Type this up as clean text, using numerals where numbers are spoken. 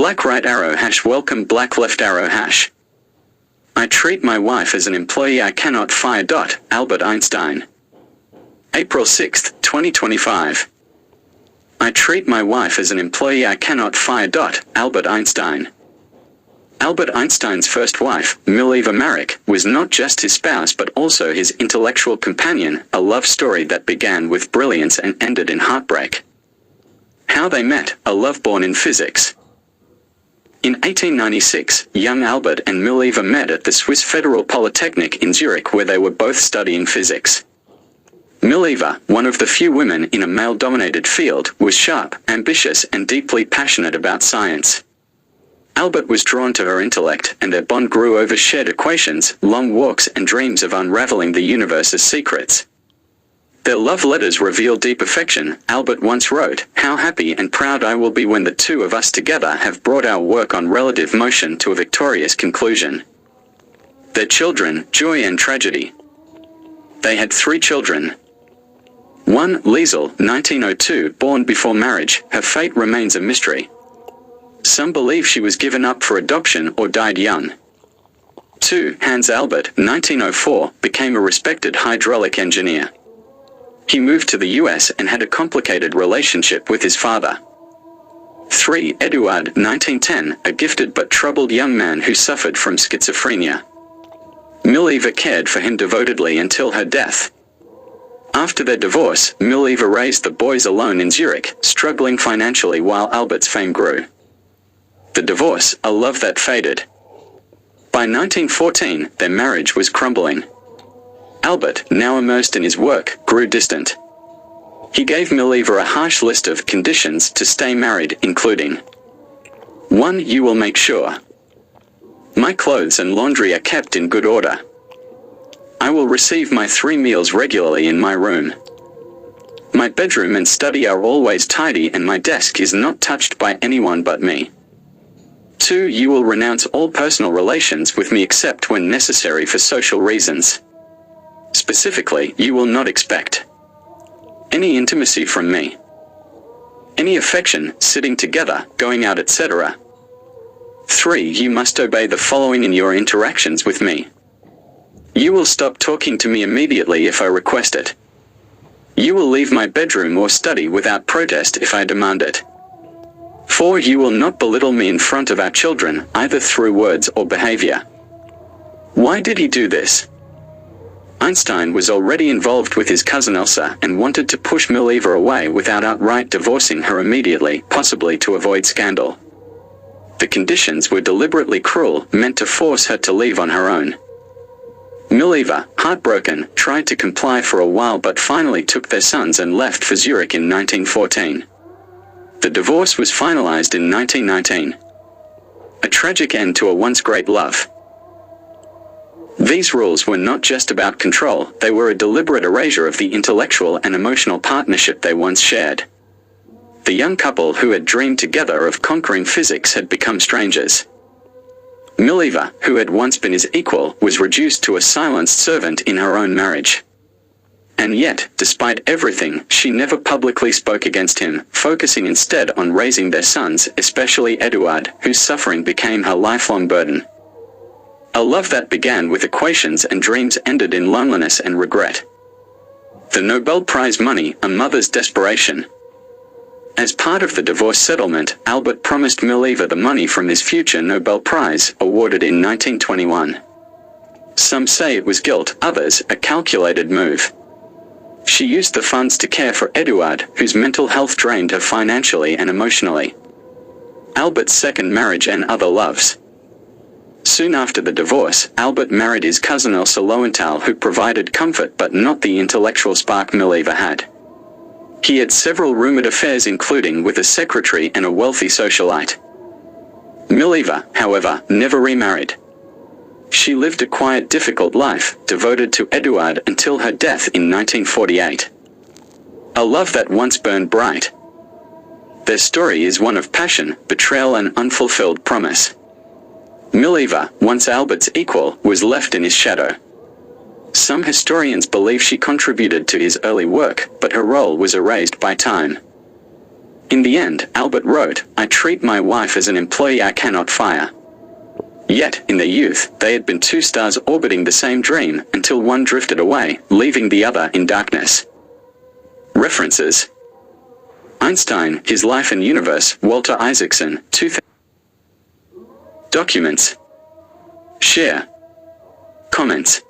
Black right arrow hash welcome black left arrow hash. I treat my wife as an employee I cannot fire. Albert Einstein. April 6, 2025. I treat my wife as an employee I cannot fire. Albert Einstein. Albert Einstein's first wife, Mileva Maric, was not just his spouse but also his intellectual companion, a love story that began with brilliance and ended in heartbreak. How they met, a love born in physics. In 1896, young Albert and Mileva met at the Swiss Federal Polytechnic in Zurich, where they were both studying physics. Mileva, one of the few women in a male-dominated field, was sharp, ambitious, and deeply passionate about science. Albert was drawn to her intellect, and their bond grew over shared equations, long walks, and dreams of unraveling the universe's secrets. Their love letters reveal deep affection. Albert once wrote, "How happy and proud I will be when the two of us together have brought our work on relative motion to a victorious conclusion." Their children, joy and tragedy. They had 3 children. 1. Liesel, 1902, born before marriage, her fate remains a mystery. Some believe she was given up for adoption or died young. 2. Hans Albert, 1904, became a respected hydraulic engineer. He moved to the US and had a complicated relationship with his father. 3. Eduard, 1910, a gifted but troubled young man who suffered from schizophrenia. Mileva cared for him devotedly until her death. After their divorce, Mileva raised the boys alone in Zurich, struggling financially while Albert's fame grew. The divorce, a love that faded. By 1914, their marriage was crumbling. Albert, now immersed in his work, grew distant. He gave Mileva a harsh list of conditions to stay married, including 1. You will make sure my clothes and laundry are kept in good order. I will receive my 3 meals regularly in my room. My bedroom and study are always tidy and my desk is not touched by anyone but me. 2. You will renounce all personal relations with me except when necessary for social reasons. Specifically, you will not expect any intimacy from me, any affection, sitting together, going out, etc. 3. You must obey the following in your interactions with me. You will stop talking to me immediately if I request it. You will leave my bedroom or study without protest if I demand it. 4. You will not belittle me in front of our children, either through words or behavior. Why did he do this? Einstein was already involved with his cousin Elsa and wanted to push Mileva away without outright divorcing her immediately, possibly to avoid scandal. The conditions were deliberately cruel, meant to force her to leave on her own. Mileva, heartbroken, tried to comply for a while but finally took their sons and left for Zurich in 1914. The divorce was finalized in 1919. A tragic end to a once great love. These rules were not just about control, they were a deliberate erasure of the intellectual and emotional partnership they once shared. The young couple who had dreamed together of conquering physics had become strangers. Mileva, who had once been his equal, was reduced to a silenced servant in her own marriage. And yet, despite everything, she never publicly spoke against him, focusing instead on raising their sons, especially Eduard, whose suffering became her lifelong burden. A love that began with equations and dreams ended in loneliness and regret. The Nobel Prize money, a mother's desperation. As part of the divorce settlement, Albert promised Mileva the money from his future Nobel Prize, awarded in 1921. Some say it was guilt, others, a calculated move. She used the funds to care for Eduard, whose mental health drained her financially and emotionally. Albert's second marriage and other loves. Soon after the divorce, Albert married his cousin Elsa Lowenthal, who provided comfort but not the intellectual spark Mileva had. He had several rumored affairs, including with a secretary and a wealthy socialite. Mileva, however, never remarried. She lived a quiet, difficult life, devoted to Eduard until her death in 1948. A love that once burned bright. Their story is one of passion, betrayal and unfulfilled promise. Mileva, once Albert's equal, was left in his shadow. Some historians believe she contributed to his early work, but her role was erased by time. In the end, Albert wrote, "I treat my wife as an employee I cannot fire." Yet, in their youth, they had been two stars orbiting the same dream, until one drifted away, leaving the other in darkness. References: Einstein, His Life and Universe, Walter Isaacson, 2000. Documents. Share. Comments.